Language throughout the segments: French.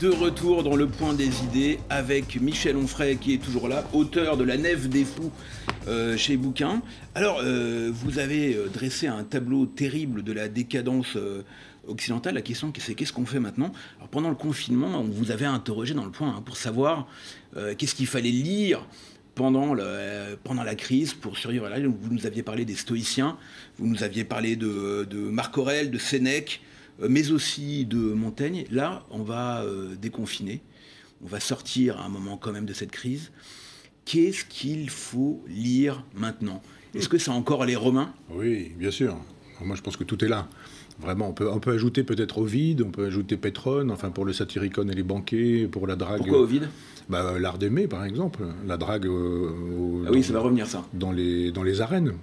De retour dans le point des idées avec Michel Onfray qui est toujours là, auteur de La Nef des Fous chez Bouquin. Alors, vous avez dressé un tableau terrible de la décadence occidentale. La question c'est qu'est-ce qu'on fait maintenant? Alors, pendant le confinement, on vous avait interrogé dans le point pour savoir qu'est-ce qu'il fallait lire pendant la crise pour survivre. Là, vous nous aviez parlé des stoïciens, vous nous aviez parlé de Marc Aurèle, de Sénèque, mais aussi de Montaigne. Là, on va déconfiner, on va sortir à un moment quand même de cette crise. Qu'est-ce qu'il faut lire maintenant? Est-ce que c'est encore les Romains? Oui, bien sûr. Moi, je pense que tout est là. Vraiment, on peut ajouter peut-être Ovide, on peut ajouter Pétrone, enfin pour le Satyricon et les banquets, pour la drague. Pourquoi Ovide? L'art d'aimer, par exemple. La drague. Ah oui, ça va revenir, ça. Dans les arènes.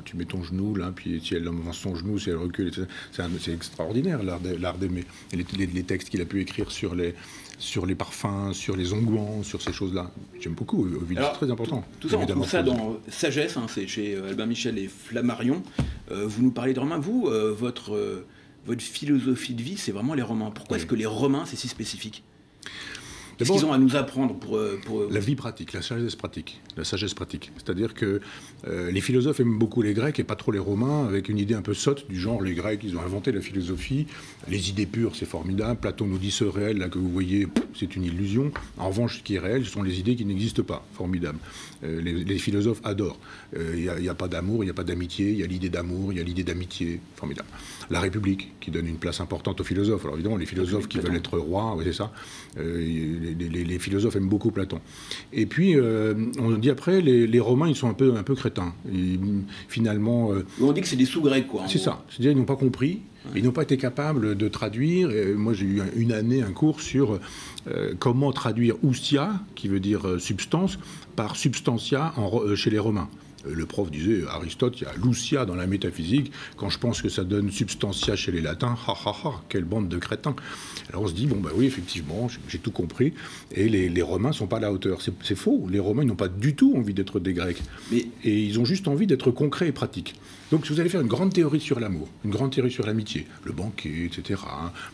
Tu mets ton genou là, puis si elle avance son genou, si elle recule, etc. C'est extraordinaire, l'art d'aimer. Et les textes qu'il a pu écrire sur les parfums, sur les onguents, sur ces choses-là. J'aime beaucoup. Ovide, c'est très important. Tout ça, on trouve ça dans Sagesse, hein, c'est chez Albin Michel et Flammarion. Vous nous parlez de Romains. Vous, votre philosophie de vie, c'est vraiment les Romains. Pourquoi est-ce que les Romains, c'est si spécifique? Qu'est-ce qu'ils ont à nous apprendre pour... La vie pratique, la sagesse pratique. C'est-à-dire que les philosophes aiment beaucoup les Grecs et pas trop les Romains, avec une idée un peu sotte du genre, les Grecs, ils ont inventé la philosophie, les idées pures, c'est formidable, Platon nous dit ce réel, là, que vous voyez, c'est une illusion. En revanche, ce qui est réel, ce sont les idées qui n'existent pas, formidable. Les philosophes adorent. Il n'y a pas d'amour, il n'y a pas d'amitié, il y a l'idée d'amour, il y a l'idée d'amitié, formidable. La République, qui donne une place importante aux philosophes. Alors évidemment, les philosophes qui veulent être rois, oui, c'est ça. Les philosophes aiment beaucoup Platon. Et puis, on dit après, les Romains, ils sont un peu crétins. Finalement... on dit que c'est des sous-grecs, quoi. C'est ça. C'est-à-dire ils n'ont pas compris, ils n'ont pas été capables de traduire. Moi, j'ai eu une année, un cours sur comment traduire oustia, qui veut dire substance, par substantia chez les Romains. Le prof disait, Aristote, il y a Lucia dans la métaphysique. Quand je pense que ça donne substantia chez les latins, quelle bande de crétins. Alors on se dit, oui, effectivement, j'ai tout compris. Et les Romains ne sont pas à la hauteur. C'est faux. Les Romains n'ont pas du tout envie d'être des Grecs. Et ils ont juste envie d'être concrets et pratiques. Donc si vous allez faire une grande théorie sur l'amour, une grande théorie sur l'amitié, le banquet, etc.,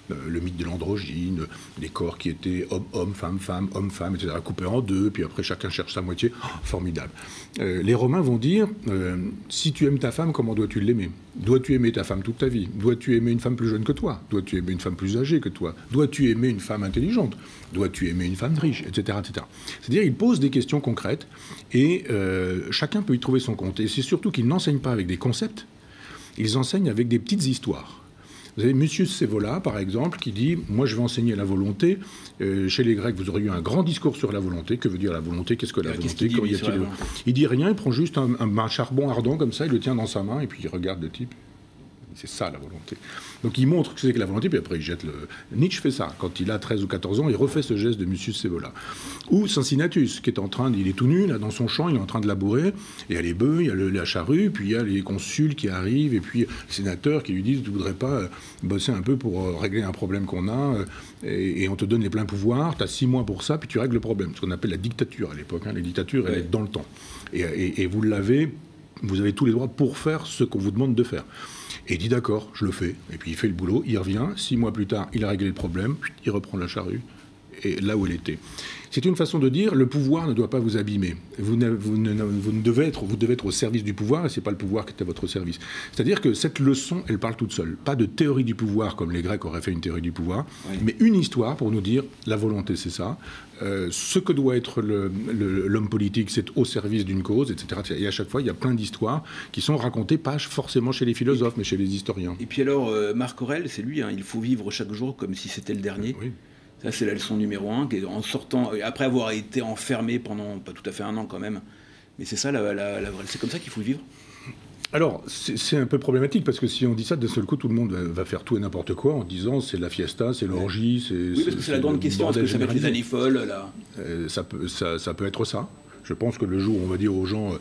le mythe de l'androgyne, les corps qui étaient homme, femme, homme-femme, etc., coupés en deux, puis après chacun cherche sa moitié, formidable. Les Romains vont dire, si tu aimes ta femme, comment dois-tu l'aimer? Dois-tu aimer ta femme toute ta vie? Dois-tu aimer une femme plus jeune que toi? Dois-tu aimer une femme plus âgée que toi? Dois-tu aimer une femme intelligente? Dois-tu aimer une femme riche? Etc., etc. C'est-à-dire, ils posent des questions concrètes et chacun peut y trouver son compte. Et c'est surtout qu'ils n'enseignent pas avec des concepts, ils enseignent avec des petites histoires. Vous avez Mucius Scaevola, par exemple, qui dit « Moi, je vais enseigner la volonté. Chez les Grecs, vous aurez eu un grand discours sur la volonté. Que veut dire la volonté? Qu'est-ce que la volonté? Il dit rien, il prend juste un charbon ardent comme ça, il le tient dans sa main, et puis il regarde le type. C'est ça, la volonté. Donc il montre ce que c'est que la volonté, puis après il jette le... Nietzsche fait ça. Quand il a 13 ou 14 ans, il refait ce geste de Mucius Scaevola. Ou Cincinnatus, qui est il est tout nu, là, dans son champ, il est en train de labourer, et il y a les bœufs, il y a la charrue, puis il y a les consuls qui arrivent, et puis les sénateurs qui lui disent « Tu voudrais pas bosser un peu pour régler un problème qu'on a, et on te donne les pleins pouvoirs, tu as 6 mois pour ça, puis tu règles le problème. » Ce qu'on appelle la dictature à l'époque. Les dictatures, elles est dans le temps. Et vous avez tous les droits pour faire ce qu'on vous demande de faire. Et il dit d'accord, je le fais. Et puis il fait le boulot, il revient. 6 mois plus tard, il a réglé le problème. Puis il reprend la charrue. Et là où elle était. C'est une façon de dire le pouvoir ne doit pas vous abîmer. Vous devez être au service du pouvoir et c'est pas le pouvoir qui est à votre service. C'est-à-dire que cette leçon, elle parle toute seule. Pas de théorie du pouvoir comme les Grecs auraient fait une théorie du pouvoir, mais une histoire pour nous dire la volonté c'est ça. Ce que doit être l'homme politique, c'est au service d'une cause, etc. Et à chaque fois, il y a plein d'histoires qui sont racontées, pas forcément chez les philosophes, mais chez les historiens. Et puis alors, Marc Aurèle, c'est lui, il faut vivre chaque jour comme si c'était le dernier. Oui. Ça, c'est la leçon numéro 1, en sortant, après avoir été enfermé pendant pas tout à fait un an quand même. Mais c'est ça, c'est comme ça qu'il faut vivre. Alors, c'est un peu problématique, parce que si on dit ça, d'un seul coup, tout le monde va faire tout et n'importe quoi en disant c'est la fiesta, c'est l'orgie, Oui, parce que c'est la grande question, est-ce que ça va être les années folles, là ça peut être ça. Je pense que le jour où on va dire aux gens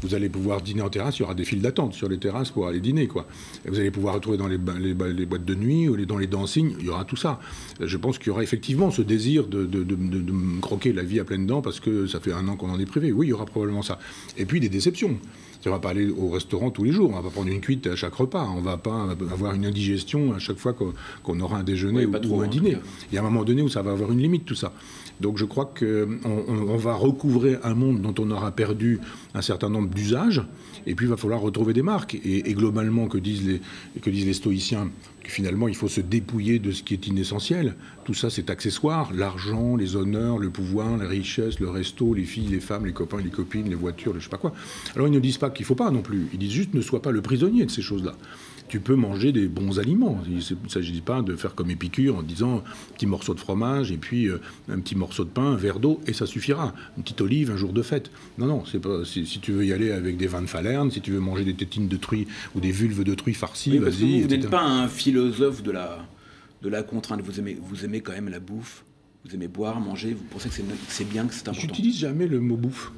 vous allez pouvoir dîner en terrasse, il y aura des files d'attente sur les terrasses pour aller dîner, quoi. Et vous allez pouvoir retrouver dans les boîtes de nuit ou dans les dancing, il y aura tout ça. Je pense qu'il y aura effectivement ce désir de croquer la vie à pleines dents parce que ça fait 1 an qu'on en est privé. Oui, il y aura probablement ça. Et puis des déceptions. On ne va pas aller au restaurant tous les jours, on ne va pas prendre une cuite à chaque repas, on ne va pas avoir une indigestion à chaque fois qu'on aura un déjeuner ou un dîner. Il y a un moment donné où ça va avoir une limite, tout ça. Donc je crois qu'on va recouvrer un monde dont on aura perdu un certain nombre d'usages, et puis il va falloir retrouver des marques. Et globalement, que disent les stoïciens, que finalement il faut se dépouiller de ce qui est inessentiel. Tout ça, c'est accessoire. L'argent, les honneurs, le pouvoir, la richesse, le resto, les filles, les femmes, les copains, les copines, les voitures, je sais pas quoi. Alors ils ne disent pas qu'il ne faut pas non plus. Ils disent juste ne sois pas le prisonnier de ces choses-là. Tu peux manger des bons aliments. Il ne s'agit pas de faire comme Épicure en disant un petit morceau de fromage et puis un petit morceau de pain, un verre d'eau, et ça suffira. Une petite olive un jour de fête. Non, c'est pas. Si tu veux y aller avec des vins de Falerne, si tu veux manger des tétines de truie ou des vulves de truie farcies, vas-y. Vous n'êtes pas un philosophe de la contrainte. Vous aimez quand même la bouffe. Vous aimez boire, manger. Vous pensez que c'est bien, que c'est important. J'utilise jamais le mot bouffe.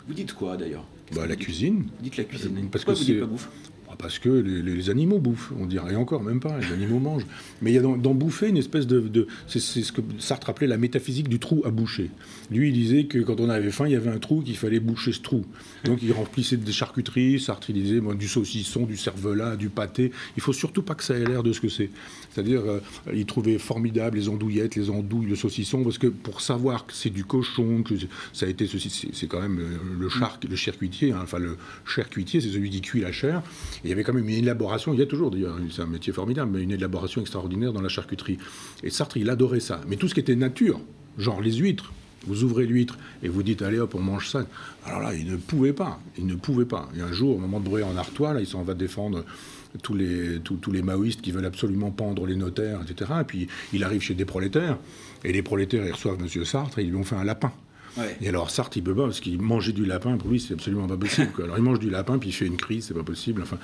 Vous dites quoi d'ailleurs? La cuisine. Vous dites la cuisine. Parce pourquoi que vous dites pas bouffe? Parce que les animaux bouffent, on dirait, et encore, même pas, les animaux mangent. Mais il y a dans bouffer une espèce c'est ce que Sartre appelait la métaphysique du trou à boucher. Lui, il disait que quand on avait faim, il y avait un trou, qu'il fallait boucher ce trou. Donc il remplissait des charcuteries, Sartre, il disait du saucisson, du cervelas, du pâté. Il faut surtout pas que ça ait l'air de ce que c'est. C'est-à-dire, il trouvait formidable les andouillettes, les andouilles, le saucisson, parce que pour savoir que c'est du cochon, que ça a été ceci, c'est quand même le charcutier, hein, enfin le charcutier, c'est celui qui cuit la chair. Il y avait quand même une élaboration, il y a toujours d'ailleurs, c'est un métier formidable, mais une élaboration extraordinaire dans la charcuterie. Et Sartre, il adorait ça. Mais tout ce qui était nature, genre les huîtres, vous ouvrez l'huître et vous dites allez hop, on mange ça. Alors là, il ne pouvait pas. Et un jour, au moment de brûler en Artois, là, il s'en va défendre tous les maoïstes qui veulent absolument pendre les notaires, etc. Et puis il arrive chez des prolétaires, et les prolétaires, ils reçoivent M. Sartre et ils lui ont fait un lapin. Ouais. Et alors Sartre, il peut pas, parce qu'il mangeait du lapin, pour lui, c'est absolument pas possible, quoi. Alors il mange du lapin, puis il fait une crise, c'est pas possible. Enfin,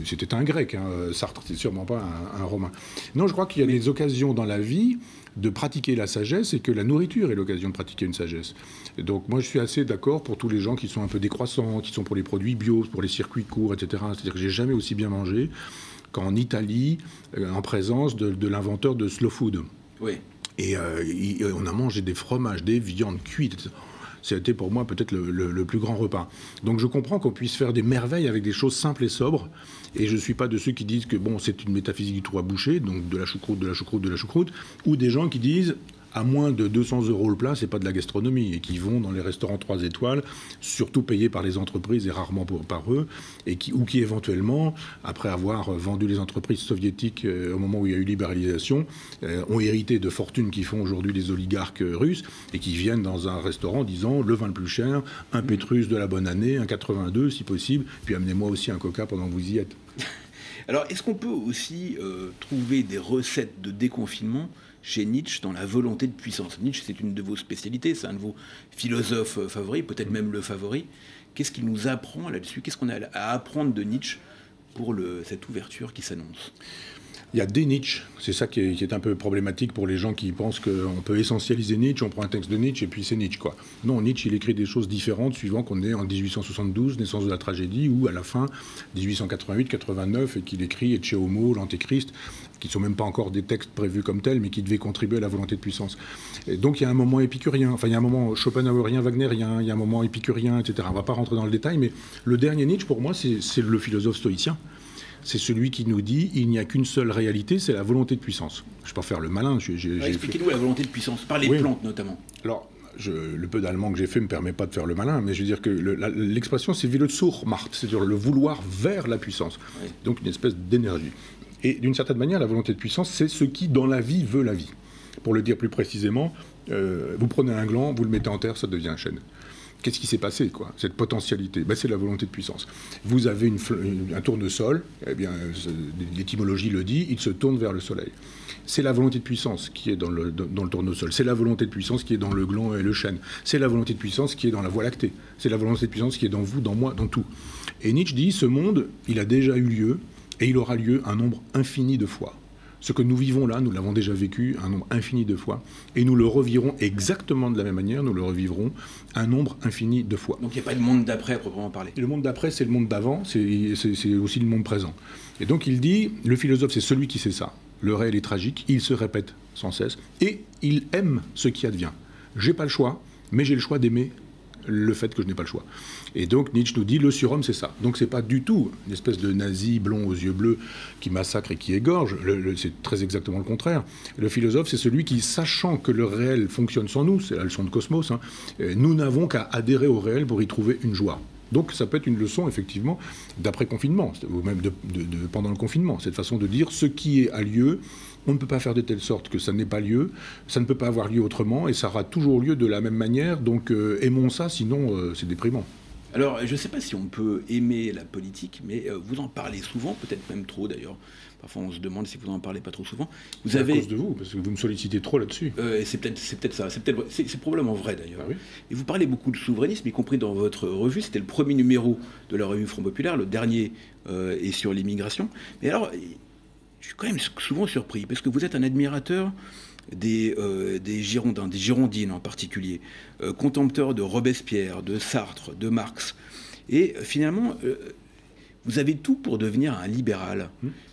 c'était un grec, hein, Sartre, c'est sûrement pas un romain. Non, je crois qu'il y a des occasions dans la vie de pratiquer la sagesse, et que la nourriture est l'occasion de pratiquer une sagesse. Et donc moi, je suis assez d'accord pour tous les gens qui sont un peu décroissants, qui sont pour les produits bio, pour les circuits courts, etc. C'est-à-dire que j'ai jamais aussi bien mangé qu'en Italie, en présence de l'inventeur de slow food. Oui. Et on a mangé des fromages, des viandes cuites, etc. C'était pour moi peut-être le plus grand repas. Donc je comprends qu'on puisse faire des merveilles avec des choses simples et sobres. Et je ne suis pas de ceux qui disent que bon, c'est une métaphysique du trou à boucher, donc de la choucroute, ou des gens qui disent à moins de 200 € le plat, c'est pas de la gastronomie, et qui vont dans les restaurants 3 étoiles, surtout payés par les entreprises et rarement par eux, ou qui éventuellement, après avoir vendu les entreprises soviétiques au moment où il y a eu libéralisation, ont hérité de fortunes qui font aujourd'hui les oligarques russes, et qui viennent dans un restaurant disant le vin le plus cher, un Pétrus de la bonne année, un 82 si possible, puis amenez-moi aussi un coca pendant que vous y êtes. Alors, est-ce qu'on peut aussi trouver des recettes de déconfinement chez Nietzsche dans la volonté de puissance? Nietzsche, c'est une de vos spécialités, c'est un de vos philosophes favoris, peut-être même le favori. Qu'est-ce qu'il nous apprend là-dessus? Qu'est-ce qu'on a à apprendre de Nietzsche pour cette ouverture qui s'annonce? Il y a des Nietzsche, c'est ça qui est un peu problématique pour les gens qui pensent qu'on peut essentialiser Nietzsche, on prend un texte de Nietzsche et puis c'est Nietzsche, quoi. Non, Nietzsche, il écrit des choses différentes suivant qu'on est en 1872, naissance de la tragédie, ou à la fin 1888-89, et qu'il écrit Ecce Homo, l'Antéchrist, qui ne sont même pas encore des textes prévus comme tels, mais qui devaient contribuer à la volonté de puissance. Et donc il y a un moment épicurien, enfin il y a un moment schopenhauerien, wagnerien, il y a un moment épicurien, etc. On ne va pas rentrer dans le détail, mais le dernier Nietzsche, pour moi, c'est le philosophe stoïcien. C'est celui qui nous dit il n'y a qu'une seule réalité, c'est la volonté de puissance. Je ne peux pas faire le malin. Expliquez-nous la volonté de puissance, par les plantes notamment. Alors, le peu d'allemand que j'ai fait ne me permet pas de faire le malin, mais je veux dire que l'expression c'est Wille zur Macht, c'est-à-dire le vouloir vers la puissance. Oui. Donc une espèce d'énergie. Et d'une certaine manière, la volonté de puissance, c'est ce qui, dans la vie, veut la vie. Pour le dire plus précisément, vous prenez un gland, vous le mettez en terre, ça devient un chêne. Qu'est-ce qui s'est passé, quoi? Cette potentialité, c'est la volonté de puissance. Vous avez un tournesol, eh bien, l'étymologie le dit, il se tourne vers le soleil. C'est la volonté de puissance qui est dans le tournesol. C'est la volonté de puissance qui est dans le gland et le chêne. C'est la volonté de puissance qui est dans la Voie lactée. C'est la volonté de puissance qui est dans vous, dans moi, dans tout. Et Nietzsche dit, ce monde, il a déjà eu lieu, et il aura lieu un nombre infini de fois. Ce que nous vivons là, nous l'avons déjà vécu un nombre infini de fois, et nous le revivrons exactement de la même manière, nous le revivrons un nombre infini de fois. Donc il n'y a pas de monde d'après à proprement parler. Et le monde d'après, c'est le monde d'avant, c'est aussi le monde présent. Et donc il dit, le philosophe, c'est celui qui sait ça. Le réel est tragique, il se répète sans cesse, et il aime ce qui advient. J'ai pas le choix, mais j'ai le choix d'aimer le fait que je n'ai pas le choix. Et donc Nietzsche nous dit, le surhomme, c'est ça. Donc c'est pas du tout une espèce de nazi blond aux yeux bleus qui massacre et qui égorge, c'est très exactement le contraire. Le philosophe, c'est celui qui, sachant que le réel fonctionne sans nous, c'est la leçon de Cosmos, hein, nous n'avons qu'à adhérer au réel pour y trouver une joie. Donc ça peut être une leçon, effectivement, d'après-confinement, ou même pendant le confinement, cette façon de dire ce qui a lieu, on ne peut pas faire de telle sorte que ça n'ait pas lieu, ça ne peut pas avoir lieu autrement, et ça aura toujours lieu de la même manière, donc aimons ça, sinon c'est déprimant. Alors, je ne sais pas si on peut aimer la politique, mais vous en parlez souvent, peut-être même trop d'ailleurs. Parfois, on se demande si vous n'en parlez pas trop souvent. C'est à cause de vous, parce que vous me sollicitez trop là-dessus. C'est peut-être ça. C'est probablement vrai d'ailleurs. Ah oui. Et vous parlez beaucoup de souverainisme, y compris dans votre revue. C'était le premier numéro de la revue Front Populaire. Le dernier est sur l'immigration. Mais alors, je suis quand même souvent surpris, parce que vous êtes un admirateur des Girondins, des Girondines en particulier, contempteur de Robespierre, de Sartre, de Marx. Et finalement, vous avez tout pour devenir un libéral.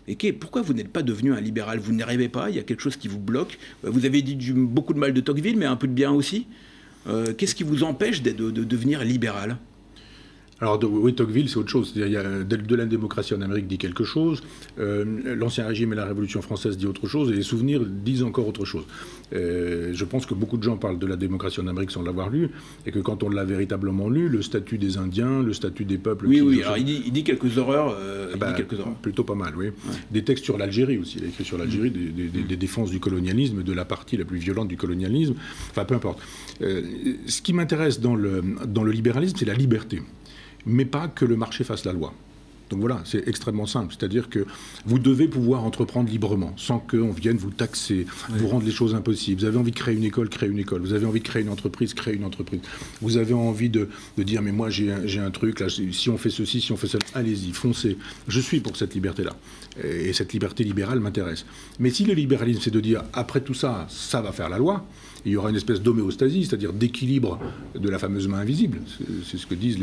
Et pourquoi vous n'êtes pas devenu un libéral? Vous n'y arrivez pas? Il y a quelque chose qui vous bloque? Vous avez dit beaucoup de mal de Tocqueville, mais un peu de bien aussi. Qu'est-ce qui vous empêche de devenir libéral? Alors oui, Tocqueville, c'est autre chose. Il y a de la démocratie en Amérique dit quelque chose, l'Ancien Régime et la Révolution française dit autre chose, et les souvenirs disent encore autre chose. Je pense que beaucoup de gens parlent de la démocratie en Amérique sans l'avoir lu, et que quand on l'a véritablement lu, le statut des Indiens, le statut des peuples... Oui, alors il dit quelques horreurs. Plutôt pas mal, oui. Ouais. Des textes sur l'Algérie aussi, il a écrit sur l'Algérie, des défenses du colonialisme, de la partie la plus violente du colonialisme, enfin peu importe. Ce qui m'intéresse dans le libéralisme, c'est la liberté. Mais pas que le marché fasse la loi. Donc voilà, c'est extrêmement simple. C'est-à-dire que vous devez pouvoir entreprendre librement, sans qu'on vienne vous taxer, vous rendre les choses impossibles. Vous avez envie de créer une école, créez une école. Vous avez envie de créer une entreprise, créez une entreprise. Vous avez envie de dire, mais moi j'ai un truc, là, si on fait ceci, si on fait cela, allez-y, foncez. Je suis pour cette liberté-là. Et cette liberté libérale m'intéresse. Mais si le libéralisme, c'est de dire, après tout ça, ça va faire la loi, il y aura une espèce d'homéostasie, c'est-à-dire d'équilibre de la fameuse main invisible. C'est ce que disent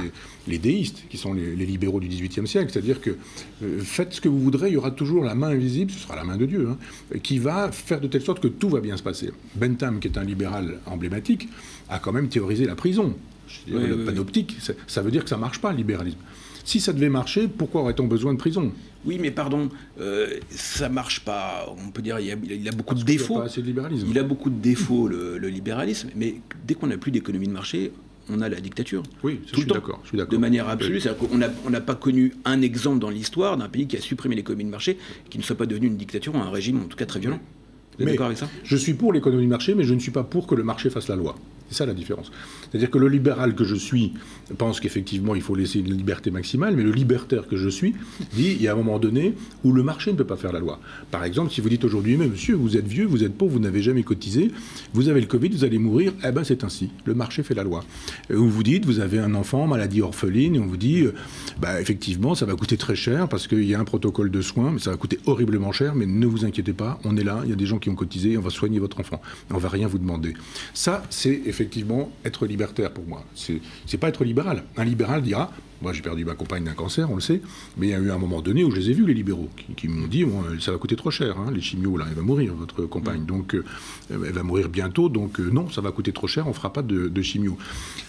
les déistes, qui sont les libéraux du XVIIIe siècle. C'est-à-dire que faites ce que vous voudrez, il y aura toujours la main invisible, ce sera la main de Dieu, hein, qui va faire de telle sorte que tout va bien se passer. Bentham, qui est un libéral emblématique, a quand même théorisé la prison. Le panoptique, ça veut dire que ça ne marche pas, le libéralisme. Si ça devait marcher, pourquoi aurait-on besoin de prison? Oui, mais pardon, ça marche pas. On peut dire il a beaucoup de défauts. Il n'y a pas assez de libéralisme. Il a beaucoup de défauts, le libéralisme. Mais dès qu'on n'a plus d'économie de marché, on a la dictature. Oui, je suis d'accord. De manière absolue. Oui. C'est-à-dire qu'on n'a pas connu un exemple dans l'histoire d'un pays qui a supprimé l'économie de marché, qui ne soit pas devenu une dictature ou un régime, en tout cas très violent. Vous êtes d'accord avec ça? Je suis pour l'économie de marché, mais je ne suis pas pour que le marché fasse la loi. C'est ça la différence. C'est-à-dire que le libéral que je suis pense qu'effectivement il faut laisser une liberté maximale, mais le libertaire que je suis dit il y a un moment donné où le marché ne peut pas faire la loi. Par exemple, si vous dites aujourd'hui, mais monsieur, vous êtes vieux, vous êtes pauvre, vous n'avez jamais cotisé, vous avez le Covid, vous allez mourir, eh ben c'est ainsi. Le marché fait la loi. Ou vous dites, vous avez un enfant, maladie orpheline, et on vous dit, effectivement, ça va coûter très cher parce qu'il y a un protocole de soins, mais ça va coûter horriblement cher, mais ne vous inquiétez pas, on est là, il y a des gens qui ont cotisé, on va soigner votre enfant. On va rien vous demander. Ça, c'est effectivement être libertaire pour moi. C'est pas être libéral. Un libéral dira, moi j'ai perdu ma compagne d'un cancer, on le sait, mais il y a eu un moment donné où je les ai vus, les libéraux, qui m'ont dit, bon, ça va coûter trop cher, hein, les chimios, là, elle va mourir, votre compagne, donc elle va mourir bientôt, donc non, ça va coûter trop cher, on fera pas de chimio.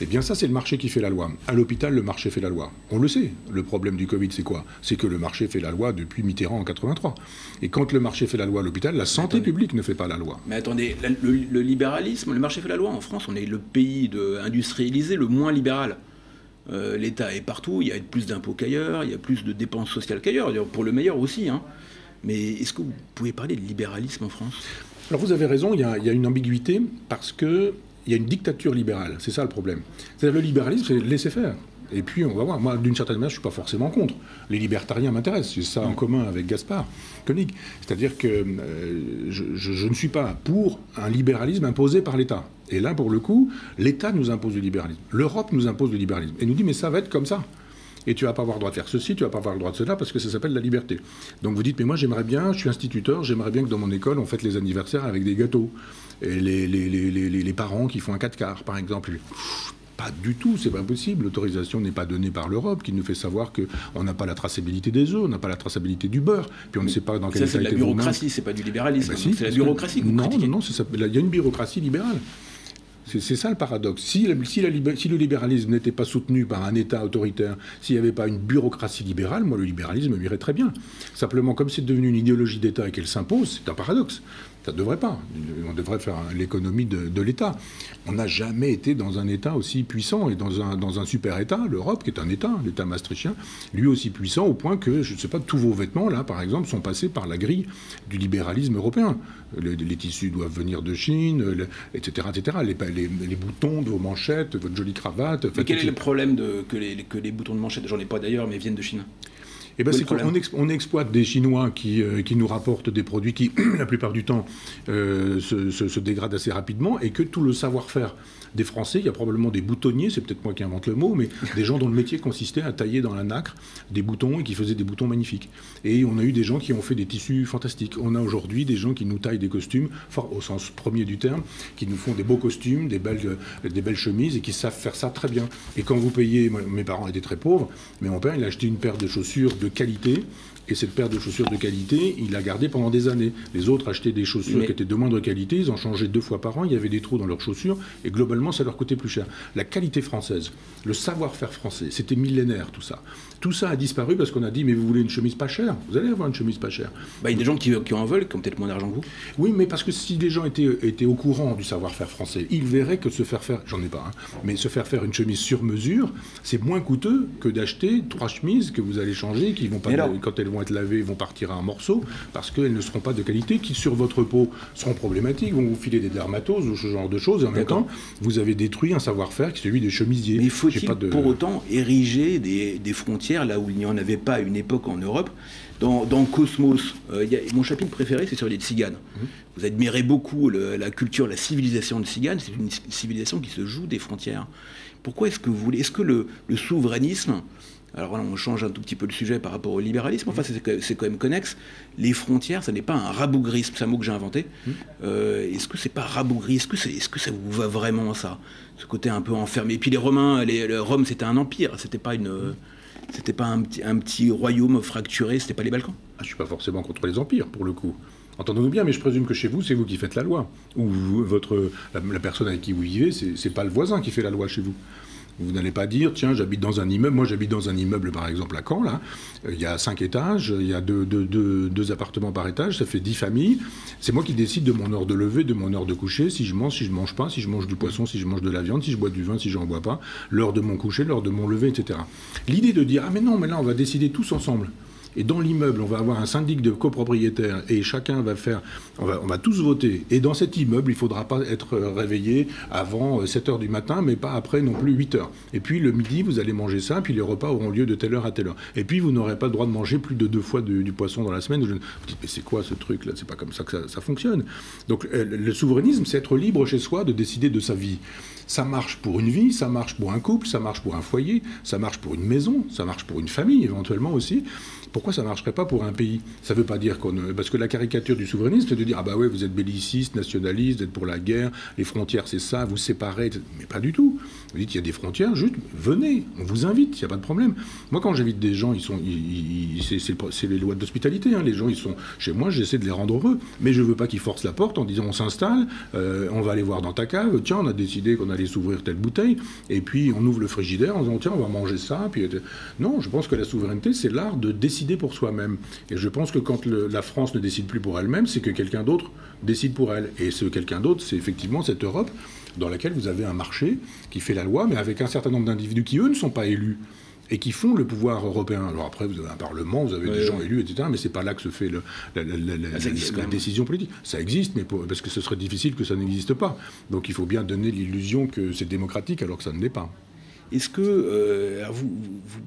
Eh bien ça, c'est le marché qui fait la loi. À l'hôpital, le marché fait la loi. On le sait, le problème du Covid, c'est quoi? C'est que le marché fait la loi depuis Mitterrand en 83. Et quand le marché fait la loi à l'hôpital, la santé publique ne fait pas la loi. Mais attendez, le libéralisme, le marché fait la loi. En France, on est le pays industrialisé le moins libéral. L'État est partout, il y a plus d'impôts qu'ailleurs, il y a plus de dépenses sociales qu'ailleurs, pour le meilleur aussi. Hein. Mais est-ce que vous pouvez parler de libéralisme en France? Alors vous avez raison, il y a une ambiguïté parce qu'il y a une dictature libérale, c'est ça le problème. C'est-à-dire le libéralisme, c'est laisser faire. Et puis, on va voir. Moi, d'une certaine manière, je ne suis pas forcément contre. Les libertariens m'intéressent. J'ai ça en commun avec Gaspard Koenig. C'est-à-dire que je ne suis pas pour un libéralisme imposé par l'État. Et là, pour le coup, l'État nous impose le libéralisme. L'Europe nous impose le libéralisme. Et nous dit, mais ça va être comme ça. et tu vas pas avoir le droit de faire ceci, tu vas pas avoir le droit de cela, parce que ça s'appelle la liberté. Donc vous dites, mais moi j'aimerais bien, je suis instituteur, j'aimerais bien que dans mon école on fête les anniversaires avec des gâteaux. Et les parents qui font un 4 quarts, par exemple. Pas du tout, c'est pas possible. L'autorisation n'est pas donnée par l'Europe, qui nous fait savoir qu'on n'a pas la traçabilité des œufs, on n'a pas la traçabilité du beurre, puis on ne sait pas dans quel état. Ça, c'est de la bureaucratie, c'est pas du libéralisme. Si, c'est la bureaucratie que vous critiquez. Non, il y a une bureaucratie libérale. C'est ça le paradoxe. Si le libéralisme n'était pas soutenu par un État autoritaire, s'il n'y avait pas une bureaucratie libérale, moi le libéralisme m'irait très bien. Simplement, comme c'est devenu une idéologie d'État et qu'elle s'impose, c'est un paradoxe. Ça ne devrait pas. On devrait faire l'économie de l'État. On n'a jamais été dans un État aussi puissant et dans un super-État, l'Europe, qui est un État, l'État maastrichtien, lui aussi puissant au point que, je ne sais pas, tous vos vêtements, là, par exemple, sont passés par la grille du libéralisme européen. Les tissus doivent venir de Chine, etc., etc. Les boutons de vos manchettes, votre jolie cravate... Mais quel est le problème que les boutons de manchette, j'en ai pas d'ailleurs, mais viennent de Chine ? Eh ben, c'est qu'on exploite des Chinois qui nous rapportent des produits qui, la plupart du temps, se dégradent assez rapidement, et que tout le savoir-faire des Français, il y a probablement des boutonniers, c'est peut-être moi qui invente le mot, mais des gens dont le métier consistait à tailler dans la nacre des boutons et qui faisaient des boutons magnifiques. Et on a eu des gens qui ont fait des tissus fantastiques. On a aujourd'hui des gens qui nous taillent des costumes, au sens premier du terme, qui nous font des beaux costumes, des belles chemises, et qui savent faire ça très bien. Et quand vous payez, mes parents étaient très pauvres, mais mon père, il a acheté une paire de chaussures de qualité. Et cette paire de chaussures de qualité, il l'a gardée pendant des années. Les autres achetaient des chaussures qui étaient de moindre qualité, ils en changeaient 2 fois par an, il y avait des trous dans leurs chaussures, et globalement, ça leur coûtait plus cher. La qualité française, le savoir-faire français, c'était millénaire, tout ça. Tout ça a disparu parce qu'on a dit, mais vous voulez une chemise pas chère ? Vous allez avoir une chemise pas chère. Il y a des gens qui en veulent, qui ont peut-être moins d'argent que vous. Oui, mais parce que si les gens étaient au courant du savoir-faire français, ils verraient que se faire faire, j'en ai pas, mais se faire faire une chemise sur mesure, c'est moins coûteux que d'acheter 3 chemises que vous allez changer, qui vont pas, quand elles vont être lavées, vont partir en morceaux, parce qu'elles ne seront pas de qualité, qui sur votre peau seront problématiques, vont vous filer des dermatoses ou ce genre de choses, et en même temps, vous avez détruit un savoir-faire qui est celui des chemisiers. Mais faut-il pour autant ériger des frontières là où il n'y en avait pas à une époque en Europe ? Dans Cosmos, mon chapitre préféré, c'est sur les Tziganes. Vous admirez beaucoup la culture, la civilisation de Tziganes. C'est une civilisation qui se joue des frontières. Pourquoi est-ce que vous voulez... Est-ce que le souverainisme... Alors voilà, on change un tout petit peu le sujet par rapport au libéralisme. Enfin, c'est quand même connexe. Les frontières, ça n'est pas un rabougrisme, c'est un mot que j'ai inventé. Est-ce que c'est pas rabougri ? Est-ce que ça vous va vraiment, ça ? Ce côté un peu enfermé. Et puis les Romains, Rome, c'était un empire. C'était pas un petit royaume fracturé. C'était pas les Balkans. Je suis pas forcément contre les empires, pour le coup. Entendons-nous bien, mais je présume que chez vous, c'est vous qui faites la loi. Ou la personne avec qui vous vivez, c'est pas le voisin qui fait la loi chez vous. Vous n'allez pas dire, tiens, j'habite dans un immeuble. Moi, j'habite dans un immeuble, par exemple, à Caen, là. Il y a 5 étages, il y a deux appartements par étage, ça fait 10 familles. C'est moi qui décide de mon heure de lever, de mon heure de coucher, si je mange, si je mange pas, si je mange du poisson, si je mange de la viande, si je bois du vin, si j'en bois pas, l'heure de mon coucher, l'heure de mon lever, etc. L'idée de dire, ah mais non, mais là, on va décider tous ensemble. Et dans l'immeuble, on va avoir un syndic de copropriétaires et chacun va faire... On va tous voter. Et dans cet immeuble, il ne faudra pas être réveillé avant 7 h du matin, mais pas après non plus 8 h. Et puis le midi, vous allez manger ça, puis les repas auront lieu de telle heure à telle heure. Et puis vous n'aurez pas le droit de manger plus de 2 fois du poisson dans la semaine. Vous dites, mais c'est quoi ce truc-là ? C'est pas comme ça que ça fonctionne. Donc le souverainisme, c'est être libre chez soi de décider de sa vie. Ça marche pour une vie, ça marche pour un couple, ça marche pour un foyer, ça marche pour une maison, ça marche pour une famille éventuellement aussi. Pourquoi ça ne marcherait pas pour un pays ? Ça ne veut pas dire qu'on... Parce que la caricature du souverainisme, c'est de dire « Ah bah ouais, vous êtes belliciste, nationaliste, vous êtes pour la guerre, les frontières c'est ça, vous séparez... » Mais pas du tout. Vous dites « Il y a des frontières, juste venez, on vous invite, il n'y a pas de problème. » Moi, quand j'invite des gens, c'est les lois d'hospitalité. Les gens, ils sont chez moi, j'essaie de les rendre heureux. Mais je ne veux pas qu'ils forcent la porte en disant « On s'installe, on va aller voir dans ta cave, tiens, on a décidé qu'on allait s'ouvrir telle bouteille, et puis on ouvre le frigidaire en disant « Tiens, on va manger ça. » Puis... Non, je pense que la souveraineté, c'est l'art de décider pour soi-même. Et je pense que quand la France ne décide plus pour elle-même, c'est que quelqu'un d'autre décide pour elle. Et ce quelqu'un d'autre, c'est effectivement cette Europe dans laquelle vous avez un marché qui fait la loi, mais avec un certain nombre d'individus qui, eux, ne sont pas élus et qui font le pouvoir européen. Alors après, vous avez un parlement, vous avez des gens élus, etc., mais c'est pas là que se fait la décision politique. Ça existe, mais parce que ce serait difficile que ça n'existe pas. Donc il faut bien donner l'illusion que c'est démocratique alors que ça ne l'est pas. Est-ce que vous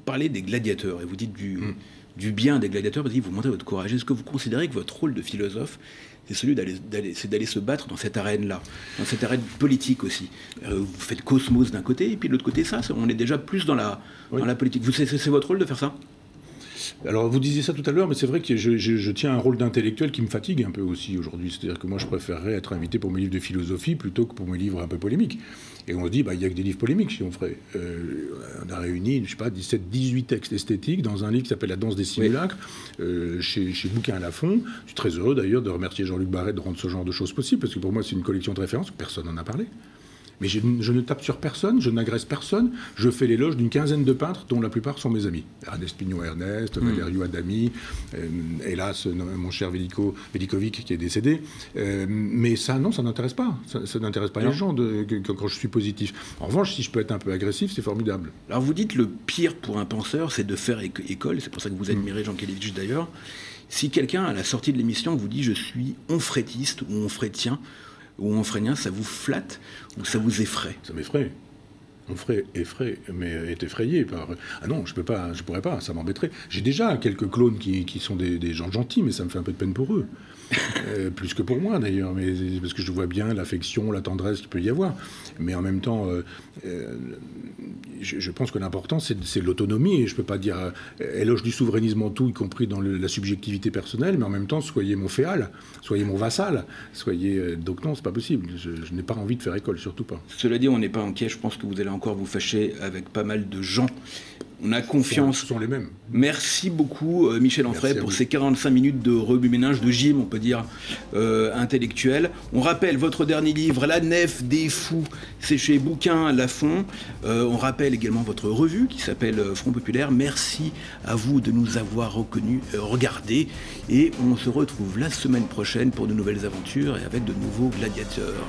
parlez des gladiateurs et vous dites du bien des gladiateurs, parce que vous montrez votre courage. Est-ce que vous considérez que votre rôle de philosophe, c'est celui d'aller se battre dans cette arène-là, dans cette arène politique aussi? Vous faites Cosmos d'un côté, et puis de l'autre côté, ça, on est déjà plus dans la politique. C'est votre rôle de faire ça? Alors, vous disiez ça tout à l'heure, mais c'est vrai que je tiens un rôle d'intellectuel qui me fatigue un peu aussi aujourd'hui. C'est-à-dire que moi, je préférerais être invité pour mes livres de philosophie plutôt que pour mes livres un peu polémiques. Et on se dit, il n'y a que des livres polémiques chez Onfray. On a réuni, 18 textes esthétiques dans un livre qui s'appelle La danse des simulacres, chez Bouquin à la Fond. Je suis très heureux d'ailleurs de remercier Jean-Luc Barret de rendre ce genre de choses possible, parce que pour moi, c'est une collection de références, personne n'en a parlé. Mais je ne tape sur personne, je n'agresse personne, je fais l'éloge d'une quinzaine de peintres dont la plupart sont mes amis. Ernest Pignon-Ernest, Valerio Adami, hélas, mon cher Velikovic qui est décédé. Mais ça, non, ça n'intéresse pas. Ça n'intéresse pas les gens quand je suis positif. En revanche, si je peux être un peu agressif, c'est formidable. Alors vous dites le pire pour un penseur, c'est de faire école, c'est pour ça que vous admirez Jean Kelevitch d'ailleurs. Si quelqu'un, à la sortie de l'émission, vous dit « je suis onfrétiste » ou « onfrétien », ou onfrénien, ça vous flatte ou ça vous effraie? Ça m'effraie. Onfray est effrayé par... Ah non, je pourrais pas, ça m'embêterait. J'ai déjà quelques clones qui sont des gens gentils, mais ça me fait un peu de peine pour eux. Plus que pour moi d'ailleurs, mais parce que je vois bien l'affection, la tendresse qu'il peut y avoir. Mais en même temps, je pense que l'important, c'est l'autonomie. Et je ne peux pas dire éloge du souverainisme en tout, y compris dans la subjectivité personnelle, mais en même temps, soyez mon féal, soyez mon vassal. Donc non, c'est pas possible. Je n'ai pas envie de faire école, surtout pas. Cela dit, on n'est pas inquiet. Je pense que vous allez encore vous fâcher avec pas mal de gens. On a confiance. Ce sont les mêmes. Merci beaucoup, Michel Onfray, pour ces 45 minutes de remue-ménage, de gym, on peut dire, intellectuel. On rappelle votre dernier livre, La Nef des Fous, c'est chez Bouquin à la Fond. On rappelle également votre revue qui s'appelle Front Populaire. Merci à vous de nous avoir regardés. Et on se retrouve la semaine prochaine pour de nouvelles aventures et avec de nouveaux gladiateurs.